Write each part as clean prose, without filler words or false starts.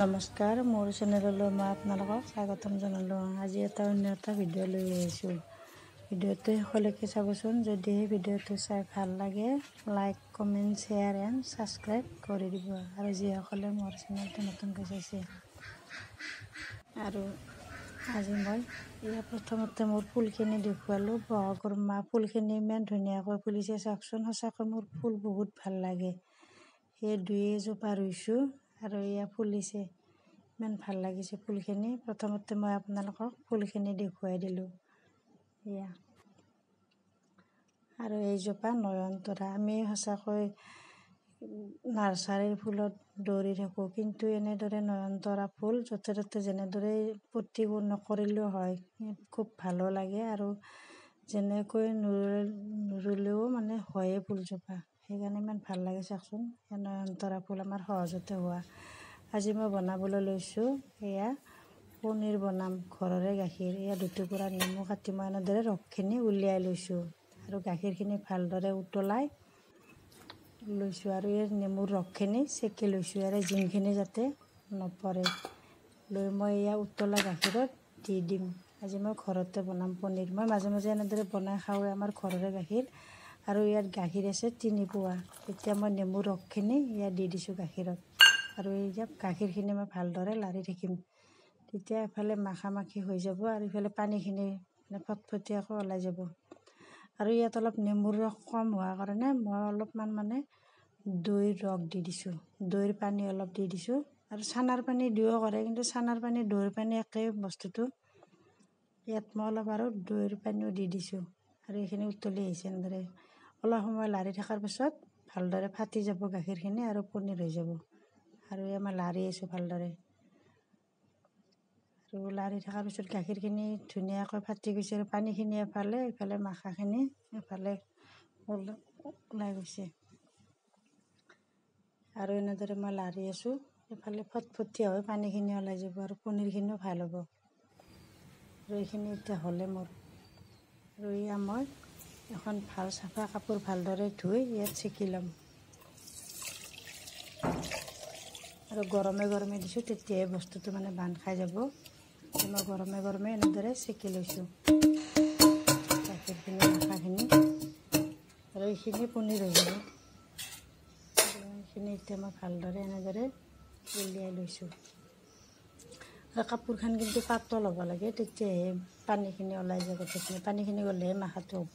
নমস্কাৰ, মোৰ চেনেললৈ মই আপোনালোকক স্বাগতম জনালোঁ। আজি অন্য এটা ভিডিঅ' লৈ আহিছোঁ। ভিডিঅ'টো শেষলৈকে চাবচোন। যদিহে ভিডিঅ'টো চাই ভাল লাগে, like, comment, share and subscribe কৰি দিব। আৰু যিসকলে মোৰ চেনেলটো নতুনকৈ চাইছে, আৰু আজি মই প্ৰথমতে মোৰ ফুলখিনি দেখুৱালোঁ। বহাগৰ মাহ ফুলখিনি ইমান ধুনীয়াকৈ ফুলিছে, চাওকচোন। সঁচাকৈ মোৰ ফুল বহুত ভাল লাগে। সেই দুই এজোপা ৰুইছোঁ আৰু ফুলিছে, ইমান ভাল লাগিছে ফুলখিনি। প্ৰথমতে মই আপোনালোকক ফুলখিনি দেখুৱাই দিলোঁ। আৰু এইজোপা নয়নতৰা। আমি সঁচাকৈ নাৰ্চাৰীৰ ফুলত দৌৰি থাকোঁ, কিন্তু এনেদৰে নয়নতৰা ফুল য'তে ত'তে যেনেদৰে পত্তি নকৰিলেও হয়, খুব ভালো লাগে। আৰু যেনেকৈ নুৰুলেও মানে হয়ে ফুলজোপা, সেইকাৰণে ইমান ভাল লাগে। চাওকচোন, নয়নতৰা ফুল আমাৰ সহজতে হোৱা। আজি মই বনাবলৈ লৈছোঁ পনীৰ বনাম। ঘৰৰে গাখীৰ, দুটুকুৰা নেমু কাটি মই এনেদৰে ৰসখিনি উলিয়াই লৈছোঁ আৰু গাখীৰখিনি ভালদৰে উতলাই লৈছোঁ। আৰু নেমুৰ ৰসখিনি চেকি লৈছোঁ, জিমখিনি যাতে নপৰে। লৈ মই উতলা গাখীৰত দি দিম। আজি মই ঘৰতে বনাম পনীৰ। মই মাজে মাজে এনেদৰে বনাই খাওঁ, আমাৰ ঘৰৰে গাখীৰ। আৰু ইয়াত গাখীৰ আছে 3 পোৱা। এতিয়া মই নেমুৰ ৰসখিনি দি দিছোঁ গাখীৰত। আৰু গাখীৰখিনি মই ভালদৰে লাৰি থাকিম। তেতিয়া এফালে মাখা হৈ যাব আৰু ইফালে পানীখিনি ফটফটীয়াকৈ ওলাই যাব। আৰু ইয়াত অলপ নেমুৰ ৰস কম হোৱাৰ কাৰণে মই অলপমান দৈৰ ৰস দি দিছোঁ, দৈৰ পানী অলপ দি দিছোঁ। আৰু চানাৰ পানী দিও কৰে, কিন্তু চানাৰ পানী দৈৰ পানী একেই বস্তুটো। ইয়াত মই অলপ আৰু দৈৰ পানীও দি দিছোঁ। আৰু এইখিনি উতলি আহিছে এনেদৰে। অলপ সময় লাৰি থকাৰ পিছত ভালদৰে ফাটি যাব গাখীৰখিনি আৰু পনীৰ হৈ যাব। আৰু মই লাৰি আছোঁ ভালদৰে। আৰু লাৰি থকাৰ পিছত গাখীৰখিনি ধুনীয়াকৈ ফাটি গৈছে আৰু পানীখিনি ইফালে মাখাখিনি এফালে ওলাই গৈছে। আৰু এনেদৰে মই লাৰি আছোঁ, এফালে ফটফটীয়া হৈ পানীখিনি ওলাই যাব আৰু পনীৰখিনিও ভাল হ'ব। আৰু এইখিনি এতিয়া হ'লে মোৰ। আৰু মই এখন ভাল চাফা কাপোৰ ভালদৰে ধুই ইয়াত চেকি ল'ম। আৰু গৰমে গৰমে দিছোঁ, তেতিয়াহে বস্তুটো বান্ধ খাই যাব। মই গৰমে গৰমে এনেদৰে চেকি লৈছোঁ গাখীৰখিনি, মাখাখিনি। আৰু এইখিনি পনীৰ হৈ যাব। এইখিনি এতিয়া মই ভালদৰে এনেদৰে উলিয়াই লৈছোঁ। আৰু কাপোৰখন কিন্তু পাতল হ'ব লাগে, তেতিয়াহে পানীখিনি ওলাই যাব। পানীখিনি গ'লেহে মাখাটো হ'ব,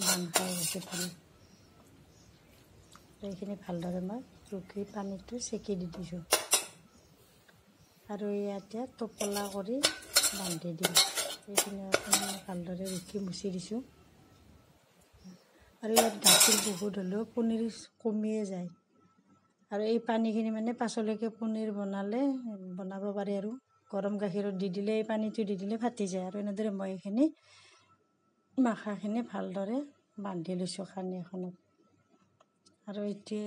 বান্ধ খাই গাখীৰখিনি। এইখিনি ভালদৰে মই ৰুকি পানীটো চেকি দি দিছোঁ। আৰু ইয়াতে টোপোলা কৰি বান্ধি দিম। এইখিনি ভালদৰে ৰুকি মুচি দিছোঁ। আৰু ইয়াত গাখীৰ বহুত হ'লেও পনীৰ কমিয়ে যায়। আৰু এই পানীখিনি পাছলৈকে পনীৰ বনাব পাৰি। আৰু গৰম গাখীৰত দি দিলে, এই পানীটো দি দিলে ফাটি যায়। আৰু এনেদৰে মই এইখিনি মাখাখিনি ভালদৰে বান্ধি লৈছোঁ খানি এখনত। আৰু এতিয়া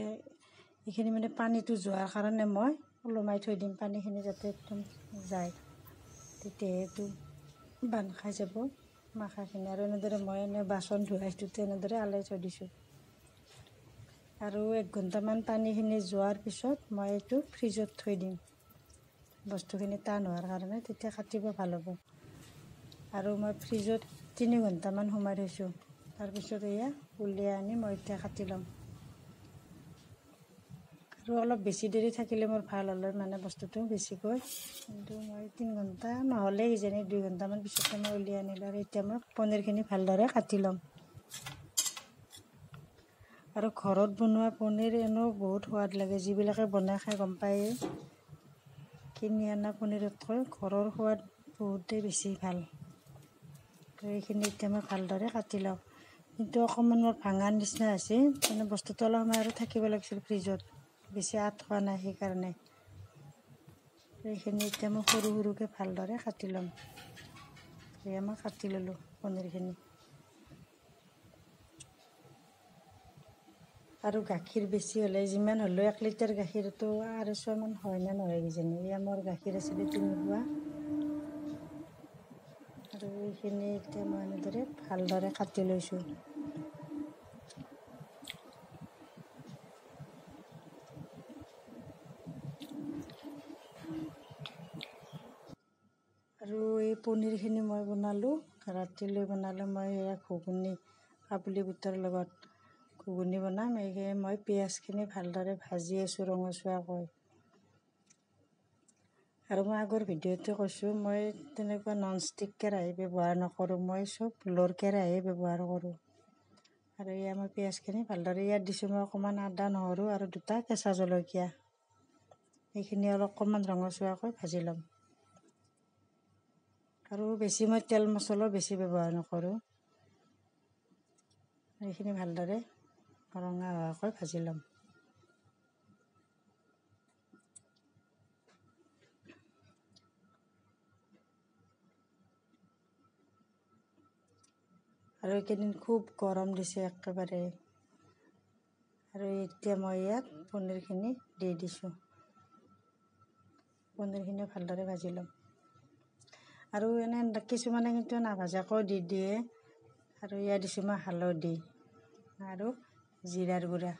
এইখিনি পানীটো যোৱাৰ কাৰণে মই ওলমাই থৈ দিম, পানীখিনি যাতে একদম যায়, তেতিয়াহে এইটো বান্ধ খাই যাব মাখাখিনি। আৰু এনেদৰে মই বাচন ধোৱাটোতে এনেদৰে আলাই থৈ দিছোঁ। আৰু 1 ঘণ্টামান পানীখিনি যোৱাৰ পিছত মই এইটো ফ্ৰিজত থৈ দিম, বস্তুখিনি টান হোৱাৰ কাৰণে, তেতিয়া কাটিব ভাল হ'ব। আৰু মই ফ্ৰিজত 3 ঘণ্টামান সোমাই থৈছোঁ। তাৰপিছত উলিয়াই আনি মই এতিয়া কাটি ল'ম। আৰু অলপ বেছি দেৰি থাকিলে মোৰ ভাল হ'লে বস্তুটো বেছিকৈ, কিন্তু মই 3 ঘণ্টা নহ'লে কিজানি 2 ঘণ্টামান পিছতে মই উলিয়াই আনিলোঁ। আৰু এতিয়া মই পনীৰখিনি ভালদৰে কাটি ল'ম। আৰু ঘৰত বনোৱা পনীৰ এনেও বহুত সোৱাদ লাগে। যিবিলাকে বনাই খাই গম পায়েই, কিনি অনা পনীৰতকৈ ঘৰৰ সোৱাদ বহুতেই বেছি ভাল। এইখিনি এতিয়া মই ভালদৰে কাটি লওঁ। কিন্তু অকণমান মোৰ ভাঙাৰ নিচিনা হৈছে, বস্তুটো অলপ সময় আৰু থাকিব লাগিছিল ফ্ৰিজত, বেছি আঠ খোৱা নাই সেইকাৰণে। এইখিনি এতিয়া মই সৰু সৰুকৈ ভালদৰে কাটি ল'ম। মই কাটি ল'লোঁ পনীৰখিনি। আৰু গাখীৰ বেছি হ'লে, যিমান হ'লেও 1 লিটাৰ গাখীৰটো 250 মান হয় নে নহয় কিজানি। মোৰ গাখীৰ আছিলে 3 পোৱা। আৰু এইখিনি এতিয়া মই এনেদৰে ভালদৰে কাটি লৈছোঁ। পনীৰখিনি মই বনালোঁ, ৰাতিলৈ বনালোঁ মই এয়া ঘুগুনি, কাবুলী বুটৰ লগত ঘুগুনি বনাম। এইখিনি মই পিঁয়াজখিনি ভালদৰে ভাজি আছোঁ ৰঙচুৱাকৈ। আৰু মই আগৰ ভিডিঅ'তে কৈছোঁ মই তেনেকুৱা ননষ্টিক কেৰাহী ব্যৱহাৰ নকৰোঁ, মই চব লোৰ কেৰাহী ব্যৱহাৰ কৰোঁ। আৰু এয়া মই পিঁয়াজখিনি ভালদৰে ইয়াত দিছোঁ মই অকণমান আদা নহৰু আৰু 2টা কেঁচা জলকীয়া। এইখিনি অকণমান ৰঙচুৱাকৈ ভাজি ল'ম। আৰু বেছি মই তেল মছলাও বেছি ব্যৱহাৰ নকৰোঁ। এইখিনি ভালদৰে ৰঙা হোৱাকৈ ভাজি ল'ম। আৰু এইকেইদিন খুব গৰম দিছে একেবাৰে। আৰু এতিয়া মই ইয়াত পনীৰখিনি দি দিছোঁ। পনীৰখিনি ভালদৰে ভাজি ল'ম। আৰু এনে কিছুমানে কিন্তু নাভাজাকৈও দি দিয়ে। আৰু ইয়াত দিছোঁ মই হালধি আৰু জিৰাৰ গুড়া,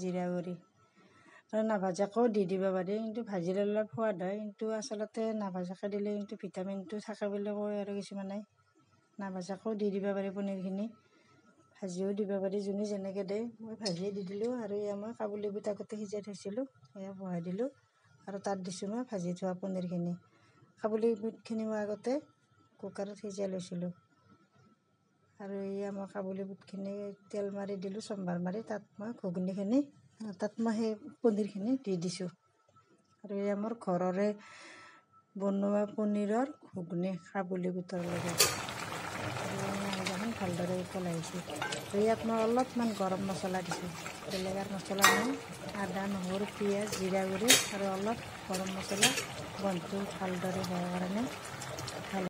জিৰা গুড়ি। আৰু নাভাজাকৈও দি দিব পাৰি, কিন্তু ভাজি ল'লে অলপ সোৱাদ হয়। কিন্তু আচলতে নাভাজাকৈ দিলে কিন্তু ভিটামিনটো থাকে বুলি কয় আৰু কিছুমানে। নাভাজাকৈও দি দিব পাৰি পনীৰখিনি, ভাজিও দিব পাৰি, যোনে যেনেকৈ দিয়ে। মই ভাজিয়ে দি দিলোঁ। আৰু এয়া মই কাবুলী বুট আগতে সিজাই থৈছিলোঁ, এয়া বহাই দিলোঁ। আৰু তাত দিছোঁ মই ভাজি থোৱা পনীৰখিনি। কাবুলী বুটখিনি মই আগতে কুকাৰত সিজাই লৈছিলোঁ। আৰু এয়া মই কাবুলী বুটখিনি তেল মাৰি দিলোঁ, চম্ভাৰ মাৰি, তাত মই ঘুগুনিখিনি, তাত মই সেই পনীৰখিনি দি দিছোঁ। আৰু এয়া মোৰ ঘৰৰে বনোৱা পনীৰৰ ঘুগুনি কাবুলী বুটৰ লগত। আঞ্জাখন ভালদৰে উতল আহিছে। আৰু ইয়াত মই অলপমান গৰম মছলা দিছোঁ, বেলেগ আৰু মছলা নাই। আদা নহৰু পিঁয়াজ জিৰা গুড়ি আৰু অলপ গৰম মছলা, গোন্ধটো ভালদৰে হোৱাৰ কাৰণে